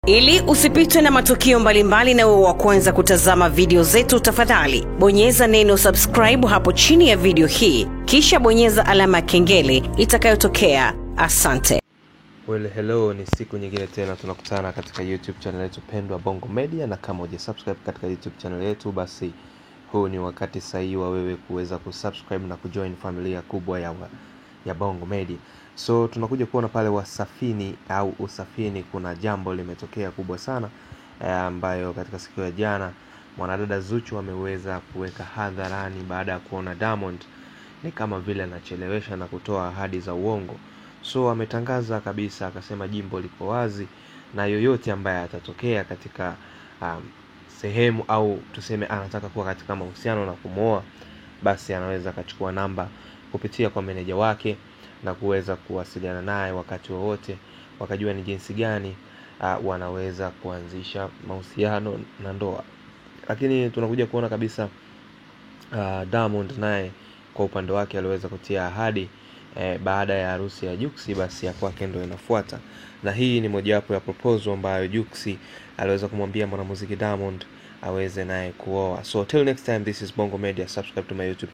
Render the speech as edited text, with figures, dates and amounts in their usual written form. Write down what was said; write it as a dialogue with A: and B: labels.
A: Ili usipitwe na matukio mbalimbali na uwe wa kwanza kutazama video zetu, tafadhali bonyeza neno subscribe hapo chini ya video hii, kisha bonyeza alama ya kengele itakayotokea. Asante.
B: Well, hello, ni siku nyingine tena tunakutana katika YouTube channel yetu pendwa Bongo Media, na kama hujasubscribe katika YouTube channel yetu, basi huu ni wakati sahihi wa wewe kuweza kusubscribe na kujoin familia kubwa ya Bongo Media. So tunakuja kuona pale Wasafini au Usafini, kuna jambo limetokea kubwa sana ambayo katika siku ya jana mwanadada Zuchu ameweza kuweka hadharani baada ya kuona Diamond ni kama vile anachelewesha na kutoa ahadi za uongo. So ametangaza kabisa, akasema jimbo liko wazi na yoyote ambaye atatokea katika sehemu au tuseme anataka kuwa katika mahusiano na kumooa, basi anaweza akachukua namba kupitia kwa meneja wake na kuweza kuwasiliana naye wakati wowote, wakajua ni jinsi gani wanaweza kuanzisha mahusiano na ndoa. Lakini tunakuja kuona kabisa Diamond naye kwa upande wake aliweza kutia ahadi baada ya harusi ya Juksi, basi ya kwake ndio inafuata. Na hii ni mojawapo ya proposal ambayo Juksi aliweza kumwambia mwanamuziki Diamond aweze naye kuoa. So till next time, this is Bongo Media. Subscribe to my YouTube.